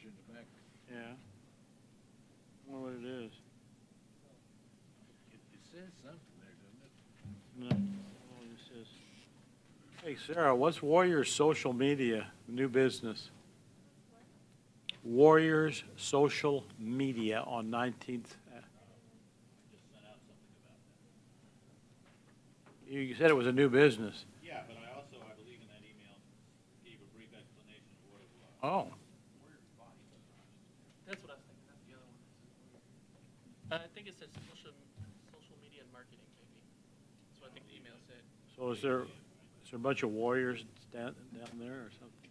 in the back. Yeah. I wonder what it is. It says something there, doesn't it? No. Oh, it says. Hey, Sarah, what's Warriors Social Media, new business? Warriors Social Media on 19th. You said it was a new business. Yeah, but I believe in that email, gave a brief explanation of what it was. Oh. That's what I was thinking. That's the other one. I think it says social media and marketing, maybe. That's what I think the email said. So is there a bunch of Warriors down there or something?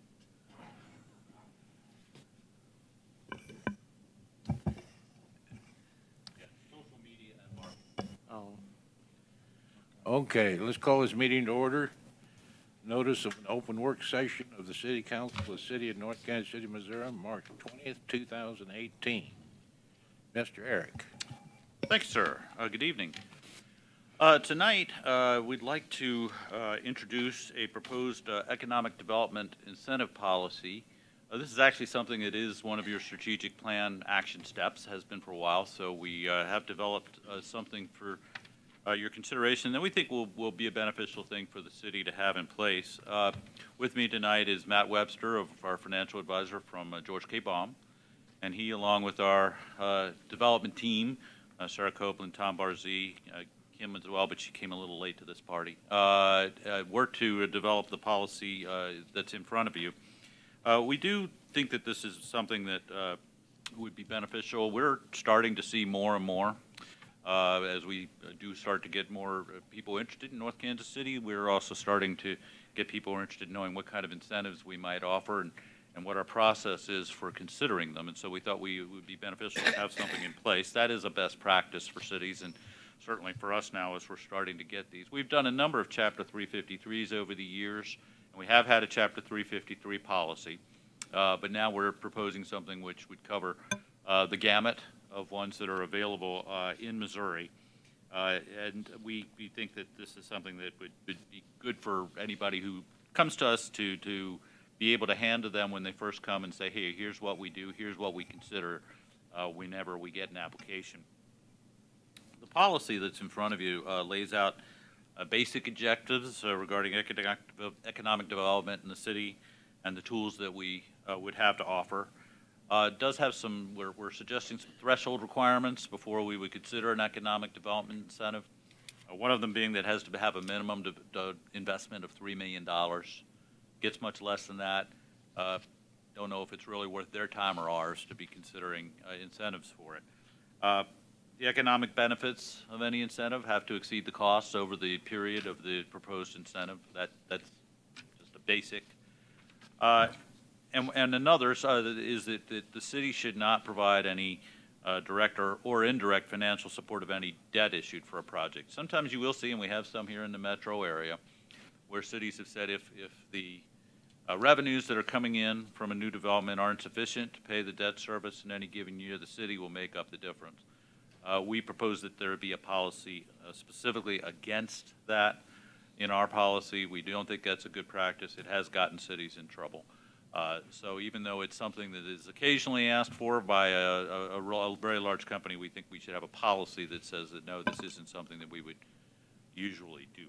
Yeah, social media and marketing. Oh. Okay, let's call this meeting to order. Notice of an open work session of the City Council of the City of North Kansas City, Missouri, March 20th, 2018. Mr. Eric. Thank you, sir. Good evening. Tonight, we'd like to introduce a proposed economic development incentive policy. This is actually something that is one of your strategic plan action steps, has been for a while, so we have developed something for your consideration that we think will be a beneficial thing for the city to have in place. With me tonight is Matt Webster, of our financial advisor from George K. Baum, and he, along with our development team, Sarah Copeland, Tom Barzee, Kim as well, but she came a little late to this party, worked to develop the policy that's in front of you. We do think that this is something that would be beneficial. We're starting to see more and more as we do start to get more people interested in North Kansas City. We're also starting to get people interested in knowing what kind of incentives we might offer and what our process is for considering them. And so we thought it would be beneficial to have something in place. That is a best practice for cities, and certainly for us now as we're starting to get these. We've done a number of Chapter 353s over the years, and we have had a Chapter 353 policy, but now we're proposing something which would cover the gamut of ones that are available in Missouri. And we think that this is something that would be good for anybody who comes to us to be able to hand to them when they first come and say, hey, here's what we do, here's what we consider whenever we get an application. The policy that's in front of you lays out basic objectives regarding economic development in the city and the tools that we would have to offer. It does have some, we're suggesting some threshold requirements before we would consider an economic development incentive. One of them being that it has to have a minimum investment of $3 million. Gets much less than that. Don't know if it's really worth their time or ours to be considering incentives for it. The economic benefits of any incentive have to exceed the costs over the period of the proposed incentive. That's just a basic. And another is that the city should not provide any direct or indirect financial support of any debt issued for a project. Sometimes you will see, and we have some here in the metro area, where cities have said if the revenues that are coming in from a new development aren't sufficient to pay the debt service in any given year, the city will make up the difference. We propose that there be a policy specifically against that. In our policy, we don't think that's a good practice. It has gotten cities in trouble. So even though it's something that is occasionally asked for by a very large company, we think we should have a policy that says that, no, this isn't something that we would usually do.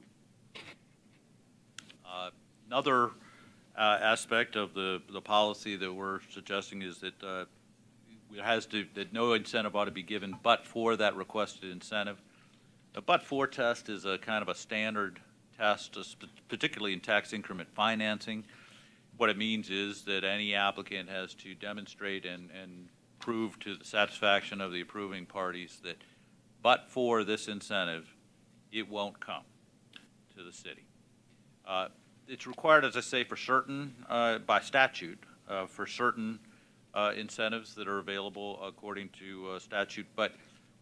Another aspect of the policy that we're suggesting is that that no incentive ought to be given but for that requested incentive. The but-for test is a kind of a standard test, particularly in tax increment financing. What it means is that any applicant has to demonstrate and prove to the satisfaction of the approving parties that but for this incentive, it won't come to the city. It's required, as I say, for certain, by statute, for certain incentives that are available according to statute, but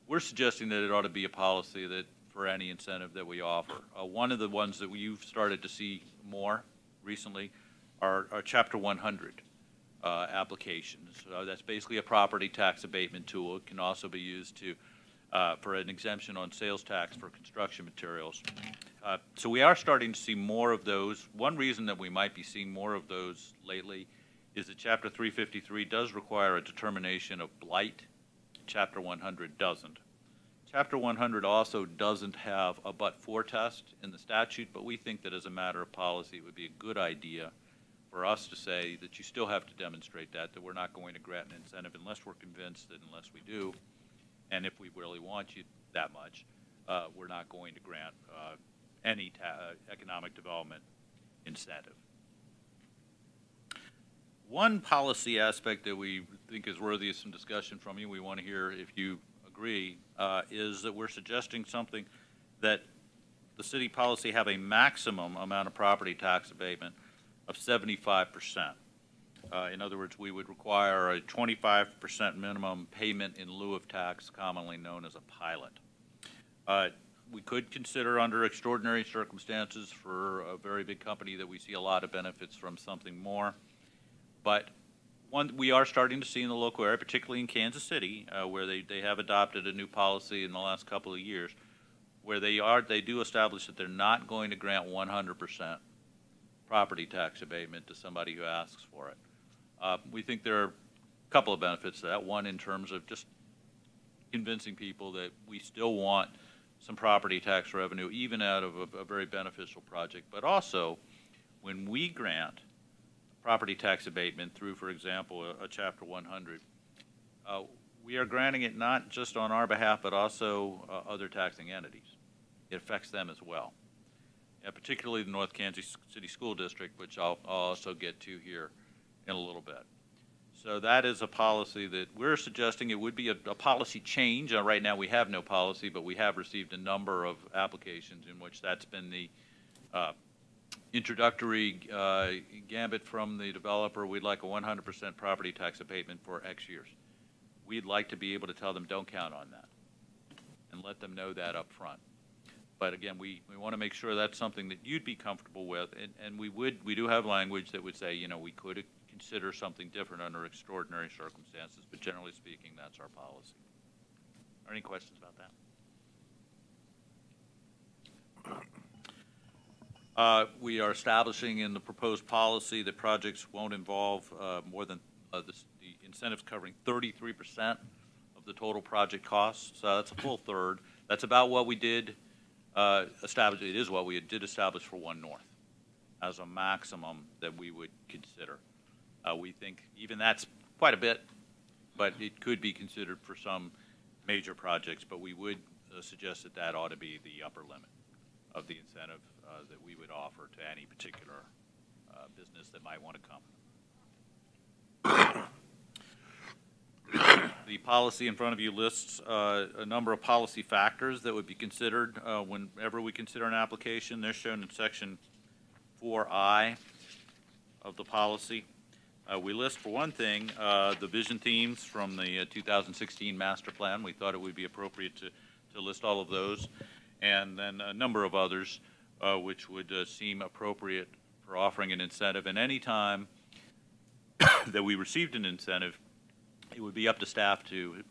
we're suggesting that it ought to be a policy that for any incentive that we offer. One of the ones that you've started to see more recently are Chapter 100 applications. That's basically a property tax abatement tool. It can also be used to for an exemption on sales tax for construction materials. So we are starting to see more of those. One reason that we might be seeing more of those lately is that Chapter 353 does require a determination of blight. Chapter 100 doesn't. Chapter 100 also doesn't have a but-for test in the statute, but we think that as a matter of policy, it would be a good idea for us to say that you still have to demonstrate that we're not going to grant an incentive unless we're convinced that unless we do, and if we really want you that much, we're not going to grant any economic development incentive. One policy aspect that we think is worthy of some discussion from you, we want to hear if you agree, is that we're suggesting something that the city policy have a maximum amount of property tax abatement of 75%. In other words, we would require a 25% minimum payment in lieu of tax, commonly known as a pilot. We could consider under extraordinary circumstances for a very big company that we see a lot of benefits from something more. But one, we are starting to see in the local area, particularly in Kansas City, where they have adopted a new policy in the last couple of years, where they do establish that they're not going to grant 100% property tax abatement to somebody who asks for it. We think there are a couple of benefits to that. One, in terms of just convincing people that we still want some property tax revenue, even out of a very beneficial project. But also, when we grant property tax abatement through, for example, a Chapter 100, we are granting it not just on our behalf, but also other taxing entities. It affects them as well, particularly the North Kansas City School District, which I'll also get to here in a little bit. So that is a policy that we're suggesting. It would be a policy change. Right now we have no policy, but we have received a number of applications in which that's been the introductory gambit from the developer. We'd like a 100% property tax abatement for X years. We'd like to be able to tell them don't count on that and let them know that up front. But again, we want to make sure that's something that you'd be comfortable with, and we do have language that would say, you know, we could consider something different under extraordinary circumstances, but generally speaking, that's our policy. Are there any questions about that? We are establishing in the proposed policy that projects won't involve more than the incentives covering 33% of the total project costs. So that's a full third. That's about what we did establish. It is what we did establish for One North as a maximum that we would consider. We think even that's quite a bit, but it could be considered for some major projects. But we would suggest that that ought to be the upper limit of the incentive that we would offer to any particular business that might want to come. The policy in front of you lists a number of policy factors that would be considered whenever we consider an application. They're shown in section 4I of the policy. We list, for one thing, the vision themes from the 2016 master plan. We thought it would be appropriate to list all of those, and then a number of others which would seem appropriate for offering an incentive. And any time that we received an incentive, it would be up to staff to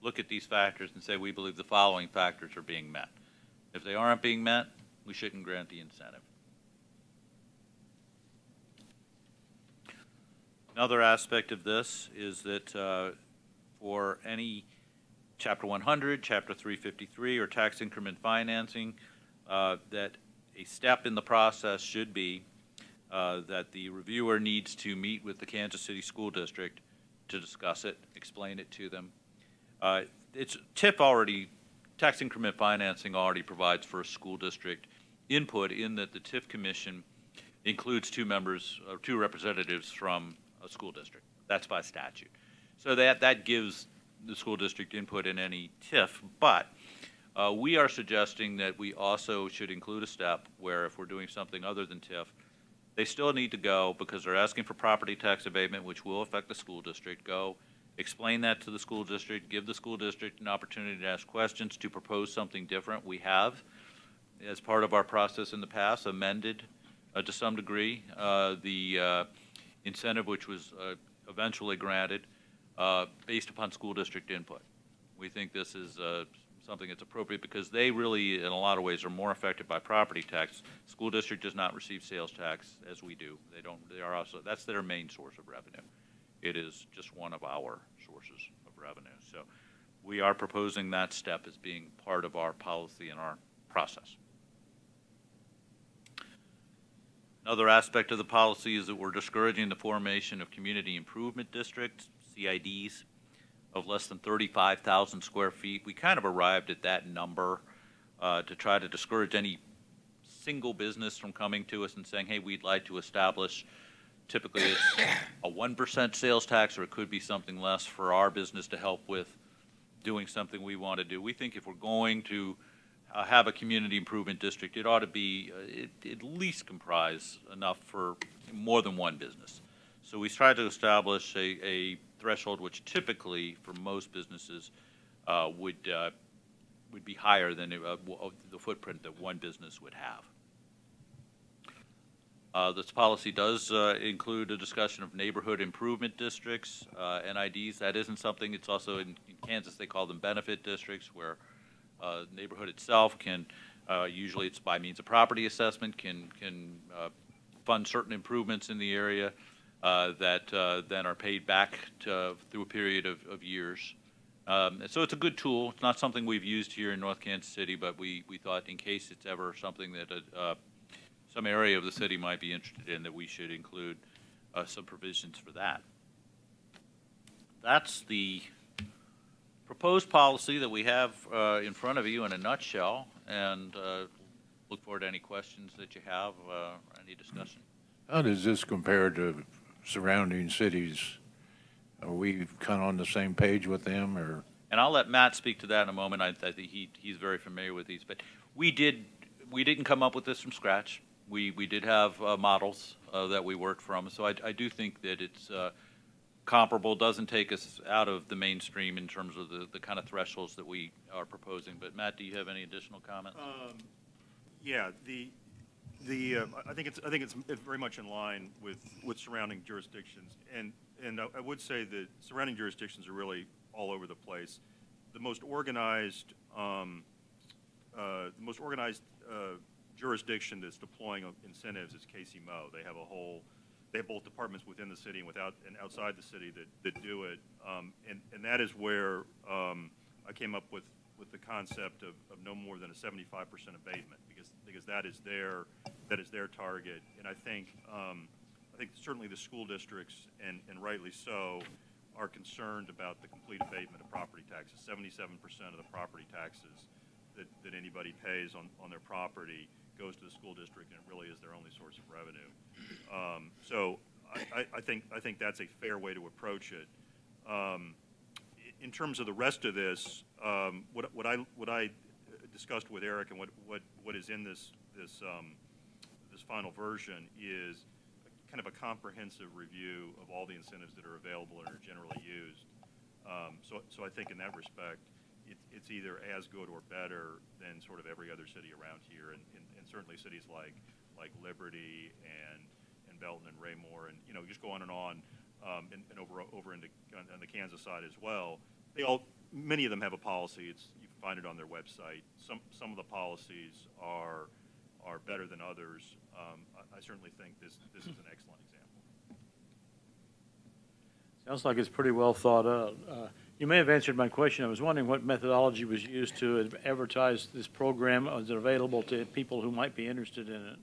look at these factors and say, we believe the following factors are being met. If they aren't being met, we shouldn't grant the incentive. Another aspect of this is that for any Chapter 100, Chapter 353, or tax increment financing, that a step in the process should be that the reviewer needs to meet with the Kansas City School District to discuss it, explain it to them. TIF already, tax increment financing already provides for a school district input in that the TIF commission includes two representatives from a school district. That's by statute. So that gives the school district input in any TIF, but we are suggesting that we also should include a step where if we're doing something other than TIF, they still need to go, because they're asking for property tax abatement, which will affect the school district, go explain that to the school district, give the school district an opportunity to ask questions, to propose something different. We have, as part of our process in the past, amended to some degree the incentive which was eventually granted based upon school district input. We think this is something that's appropriate because they really, in a lot of ways, are more affected by property tax. School district does not receive sales tax as we do. They don't. They are also, that's their main source of revenue. It is just one of our sources of revenue. So we are proposing that step as being part of our policy and our process. Another aspect of the policy is that we're discouraging the formation of community improvement districts, CIDs, of less than 35,000 square feet. We kind of arrived at that number to try to discourage any single business from coming to us and saying, hey, we'd like to establish, typically it's a 1% sales tax, or it could be something less for our business to help with doing something we want to do. We think if we're going to have a community improvement district, it ought to be at least comprise enough for more than one business. So we tried to establish a threshold which typically for most businesses would be higher than the footprint that one business would have. This policy does include a discussion of neighborhood improvement districts, NIDs. That isn't something, it's also in Kansas they call them benefit districts, where neighborhood itself can, usually it's by means of property assessment, can fund certain improvements in the area that then are paid back through a period of years. And so it's a good tool. It's not something we've used here in North Kansas City, but we thought in case it's ever something that some area of the city might be interested in, that we should include some provisions for that. That's the proposed policy that we have in front of you in a nutshell, and look forward to any questions that you have or any discussion. How does this compare to surrounding cities? Are we kind of on the same page with them, or? And I'll let Matt speak to that in a moment. I think he's very familiar with these, but we didn't come up with this from scratch. We did have models that we worked from, so I do think that it's comparable, doesn't take us out of the mainstream in terms of the kind of thresholds that we are proposing. But Matt, do you have any additional comments? Yeah, I think it's very much in line with surrounding jurisdictions, and I would say that surrounding jurisdictions are really all over the place. The most organized jurisdiction that's deploying incentives is Casey Mo. They have both departments within the city and outside the city that do it, and that is where I came up with the concept of no more than a 75% abatement, because that is their target. And I think certainly the school districts, and rightly so, are concerned about the complete abatement of property taxes. 77% of the property taxes that anybody pays on their property goes to the school district, and it really is their only source of revenue. So I think that's a fair way to approach it. In terms of the rest of this, what I discussed with Eric and what is in this final version is kind of a comprehensive review of all the incentives that are available and are generally used. So I think in that respect, it's either as good or better than sort of every other city around here, and certainly cities like Liberty and Belton and Raymore, and just go on, and over into on the Kansas side as well. Many of them have a policy. You can find it on their website. Some of the policies are better than others. I certainly think this is an excellent example. Sounds like it's pretty well thought out. You may have answered my question. I was wondering what methodology was used to advertise this program. Is it available to people who might be interested in it?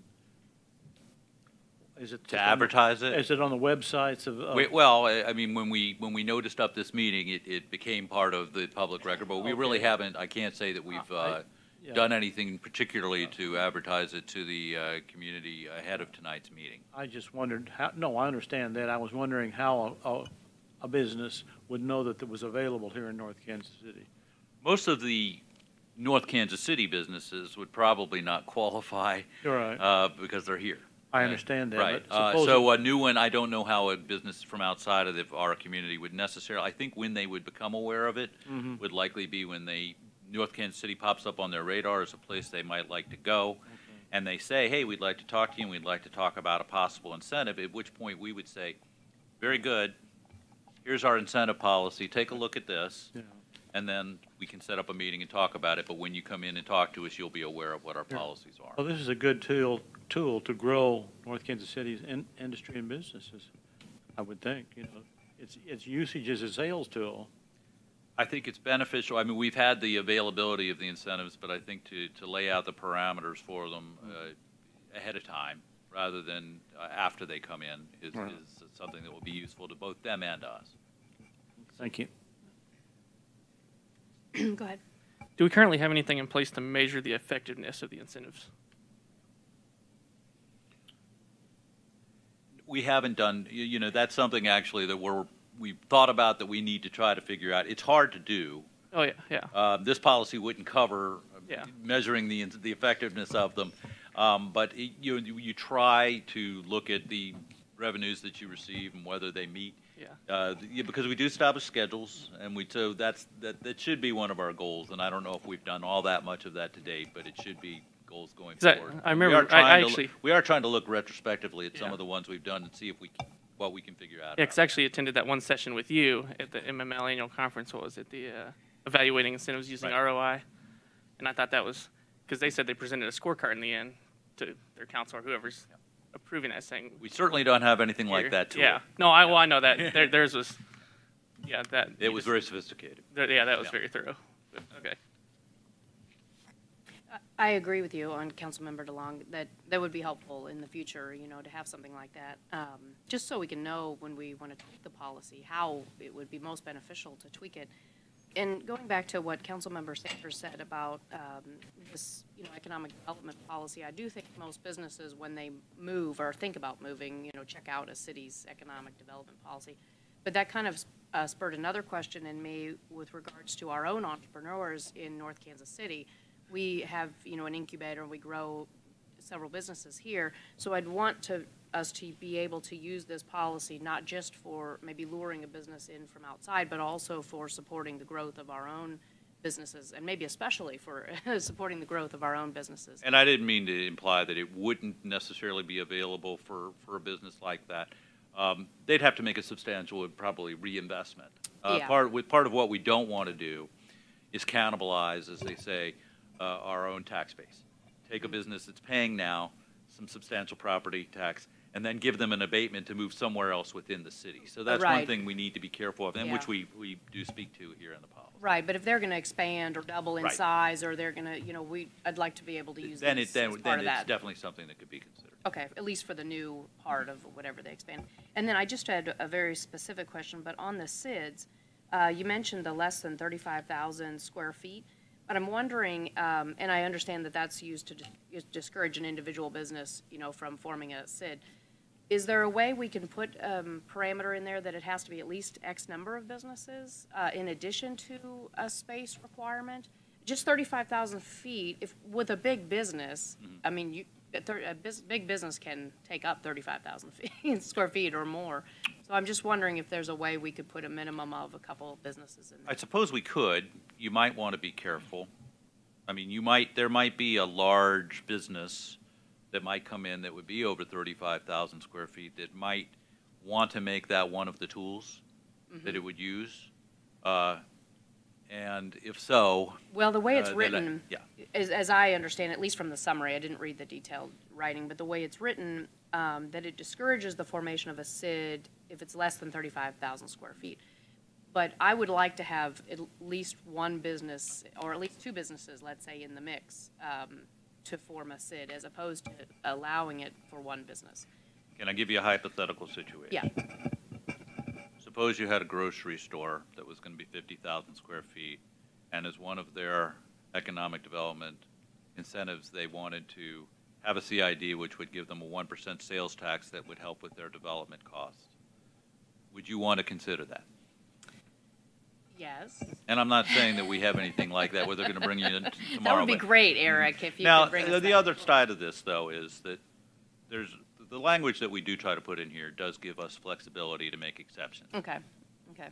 Is it to advertise it? Is it on the websites of? Well, I mean, when we noticed up this meeting, it became part of the public record, but we really haven't. I can't say that we've done anything particularly to advertise it to the community ahead of tonight's meeting. I just wondered how. No, I understand that. I was wondering how a business would know that it was available here in North Kansas City. Most of the North Kansas City businesses would probably not qualify because they're here. I understand that. Right. So a new one, I don't know how a business from outside of our community would necessarily, I think when they would become aware of it would likely be when North Kansas City pops up on their radar as a place they might like to go. And they say, hey, we'd like to talk to you and we'd like to talk about a possible incentive, at which point we would say, very good, here's our incentive policy, take a look at this. and then we can set up a meeting and talk about it, but when you come in and talk to us, you'll be aware of what our policies are. Well, this is a good tool to grow North Kansas City's industry and businesses, I would think, you know. Its usage as a sales tool. I think it's beneficial. I mean, we've had the availability of the incentives, but I think to lay out the parameters for them ahead of time, rather than after they come in, is something that will be useful to both them and us. Thank you. Go ahead. Do we currently have anything in place to measure the effectiveness of the incentives? We haven't done, you know, that's something actually that we've thought about, that we need to try to figure out. It's hard to do. Oh, yeah, yeah. This policy wouldn't cover Yeah. measuring the effectiveness of them, but you try to look at the revenues that you receive and whether they meet. Yeah. Because we do establish schedules, and so that should be one of our goals. And I don't know if we've done all that much of that to date, but it should be goals going 'Cause forward. I remember, We are trying to look retrospectively at some Yeah. of the ones we've done and see if what we can figure out. Yeah, because I actually attended that one session with you at the MML annual conference. What was it? The evaluating incentives using Right. ROI. And I thought that was, because they said they presented a scorecard in the end to their council or whoever's approving that, saying, We certainly don't have anything like here. that tool. Yeah. No, I know that. Theirs was, yeah, that. It was very sophisticated. Yeah, that was Yeah. very thorough. But, okay. I agree with you on Councilmember DeLong that that would be helpful in the future, you know, to have something like that. Just so we can know when we want to tweak the policy, how it would be most beneficial to tweak it. And going back to what Councilmember Sanders said about this, you know, economic development policy, I do think most businesses, when they move or think about moving, you know, check out a city's economic development policy. But that kind of spurred another question in me with regards to our own entrepreneurs in North Kansas City. We have, you know, an incubator, and we grow several businesses here. So I'd want us to be able to use this policy not just for maybe luring a business in from outside, but also for supporting the growth of our own businesses, and maybe especially for supporting the growth of our own businesses. And I didn't mean to imply that it wouldn't necessarily be available for a business like that. They'd have to make a substantial, probably, reinvestment. Yeah. Part of what we don't want to do is cannibalize, as they say, our own tax base. Take a business that's paying now some substantial property tax, and then give them an abatement to move somewhere else within the city. So that's one Right. thing we need to be careful of, and which Yeah. we do speak to here in the policy. Right, but if they're going to expand or double in Right. size, or they're going to, you know, I'd like to be able to use Then this it's as part of it's that. definitely something that could be considered. Okay, at least for the new part of whatever they expand. And then I just had a very specific question, but on the SIDS, you mentioned the less than 35,000 square feet, but I'm wondering, and I understand that that's used to discourage an individual business, you know, from forming a SID. Is there a way we can put parameter in there that it has to be at least X number of businesses in addition to a space requirement? Just 35,000 feet, if, with a big business, I mean, big business can take up 35,000 square feet or more. So I'm just wondering if there's a way we could put a minimum of a couple of businesses in there. I suppose we could. You might want to be careful. I mean, there might be a large business that might come in that would be over 35,000 square feet that might want to make that one of the tools that it would use. And if so, Well, the way it's then written, yeah. as I understand, at least from the summary, I didn't read the detailed writing, but the way it's written, that it discourages the formation of a SID if it's less than 35,000 square feet. But I would like to have at least one business, or at least two businesses, let's say, in the mix, to form a SID, as opposed to allowing it for one business. Can I give you a hypothetical situation? Yeah, Suppose you had a grocery store that was going to be 50,000 square feet, and as one of their economic development incentives, they wanted to have a CID which would give them a 1% sales tax that would help with their development costs. Would you want to consider that? yes. And I'm not saying that we have anything like that where they're going to bring you in tomorrow. That would be but- great, Eric, if you Now, could bring us the that. other side of this, though, is that there's the language that we do try to put in here does give us flexibility to make exceptions. Okay, okay.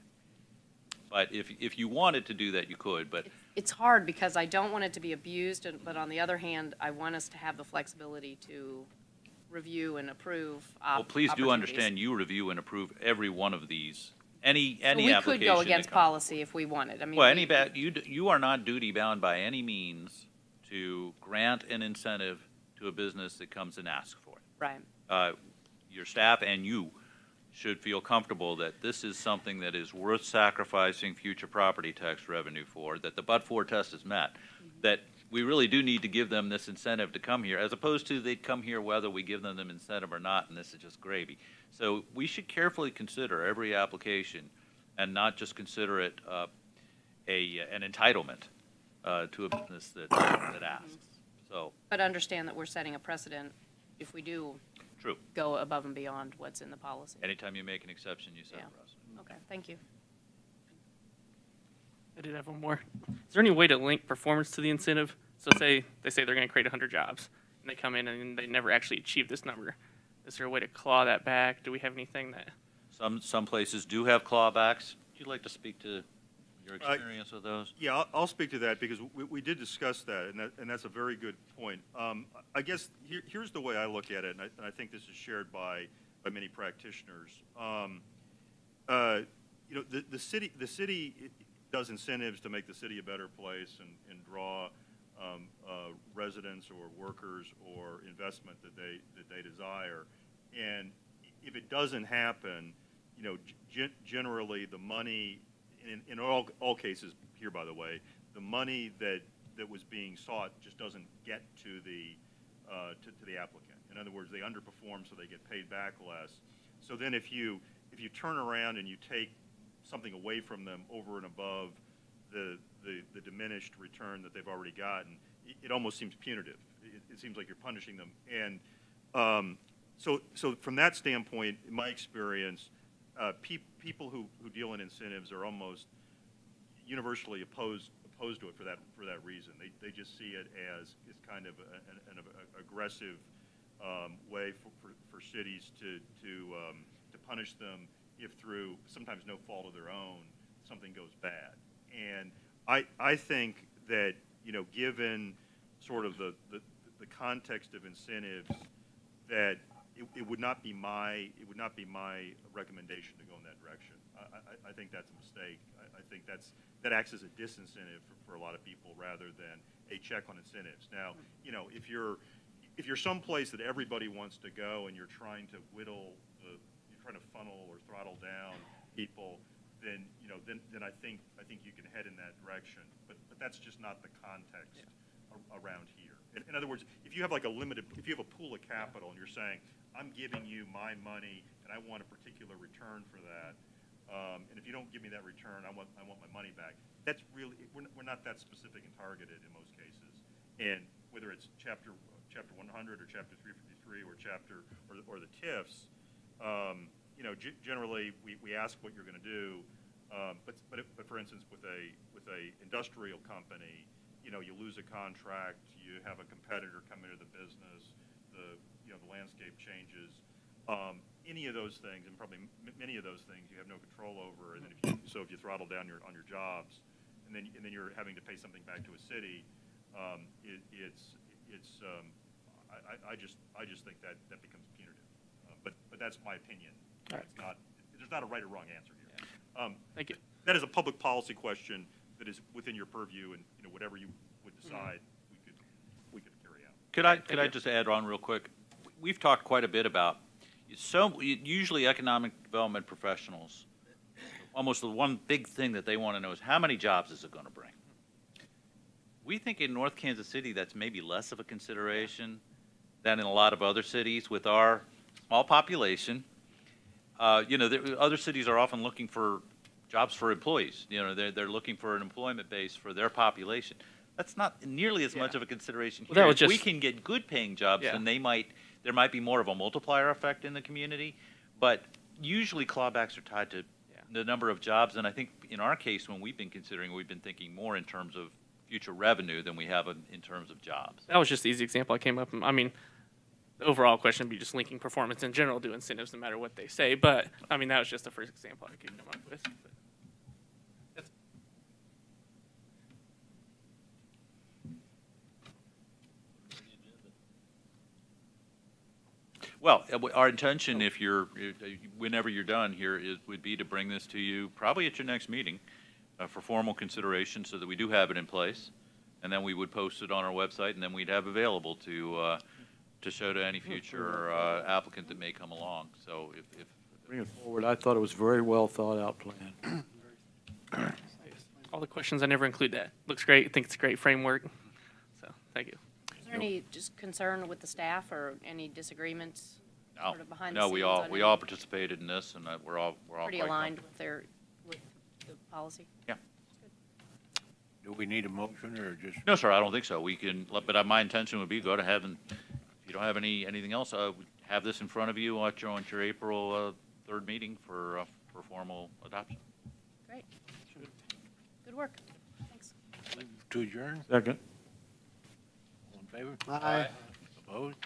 But if you wanted to do that, you could. But It's hard because I don't want it to be abused, but on the other hand, I want us to have the flexibility to review and approve well, please do opportunities. understand, you review and approve every one of these Any So we application could go that against comes- policy if we wanted. I mean, Well, we- you are not duty bound by any means to grant an incentive to a business that comes and asks for it. Right. Your staff and you should feel comfortable that this is something that is worth sacrificing future property tax revenue for, that the but-for test is met, that we really do need to give them this incentive to come here, as opposed to they'd come here whether we give them the incentive or not, and this is just gravy. So we should carefully consider every application and not just consider it an entitlement to a business that asks. So, But understand that we're setting a precedent if we do true. go above and beyond what's in the policy. Anytime you make an exception, you set Yeah. a precedent. Okay, thank you. I did have one more. Is there any way to link performance to the incentive? So they say they're going to create 100 jobs, and they come in and they never actually achieve this number. Is there a way to claw that back? Do we have anything that? Some places do have clawbacks. Would you like to speak to your experience with those? Yeah, I'll speak to that because we did discuss that, and that's a very good point. I guess here's the way I look at it, and I think this is shared by many practitioners. You know, the city does incentives to make the city a better place and draw residents or workers or investment that they desire. And if it doesn't happen, you know, generally the money, in all cases here, by the way, the money that was being sought just doesn't get to the applicant. In other words, they underperform, so they get paid back less. So then if you turn around and you take something away from them over and above the diminished return that they've already gotten, it almost seems punitive. It seems like you're punishing them. And so from that standpoint, in my experience, people who deal in incentives are almost universally opposed to it for that reason. They just see it as kind of an aggressive way for cities to punish them if through sometimes no fault of their own something goes bad. And I think that, you know, given sort of the context of incentives, that it would not be my recommendation to go in that direction. I think that's a mistake. I think that acts as a disincentive for a lot of people rather than a check on incentives. Now, you know, if you're someplace that everybody wants to go and you're trying to you're trying to funnel or throttle down people, then you know then I think you can head in that direction. But that's just not the context around here. In other words, if you have like if you have a pool of capital and you're saying, I'm giving you my money and I want a particular return for that, and if you don't give me that return, I want my money back. That's really, we're not that specific and targeted in most cases. And whether it's chapter 100 or chapter 353 or or the TIFs, you know, generally we ask what you're going to do. But for instance, with a industrial company, you know, you lose a contract, you have a competitor come into the business, the landscape changes. Any of those things, and probably many of those things, you have no control over. And then if you throttle down on your jobs, and then you're having to pay something back to a city, I just think that becomes punitive. But that's my opinion. All right. There's not a right or wrong answer here. Thank you. That is a public policy question that is within your purview, and you know whatever you would decide, we could carry out. Could I just add on real quick? We've talked quite a bit about usually economic development professionals. Almost the one big thing that they want to know is how many jobs is it going to bring. We think in North Kansas City that's maybe less of a consideration than in a lot of other cities with our small population. You know, other cities are often looking for jobs for employees. You know, they're looking for an employment base for their population. That's not nearly as much of a consideration here. Well, that was If we just- can get good paying jobs, Yeah. then there might be more of a multiplier effect in the community. But usually clawbacks are tied to the number of jobs. And I think in our case, when we've been considering, we've been thinking more in terms of future revenue than we have in terms of jobs. That was just the easy example I came up. I mean, the overall question would be just linking performance in general to incentives no matter what they say. But, I mean, that was just the first example I could come up with. But Well, our intention, whenever you're done here, would be to bring this to you probably at your next meeting for formal consideration so that we do have it in place. And then we would post it on our website, and then we'd have available to show to any future applicant that may come along. So if Bring it forward. I thought it was a very well thought out plan. All the questions, I never include that. Looks great. I think it's a great framework. So, thank you. Is there any just concern with the staff or any disagreements No, sort of behind the no, scenes? we on all it? participated in this, and we're all Pretty quite aligned comfortable. with the policy? Yeah. Do we need a motion or just? No, sir, I don't think so. We can, but my intention would be go to have, and if you don't have anything else, have this in front of you at your April 3rd meeting for formal adoption. Great. Good work. Thanks. To adjourn? Second. All in favor? Aye. Opposed?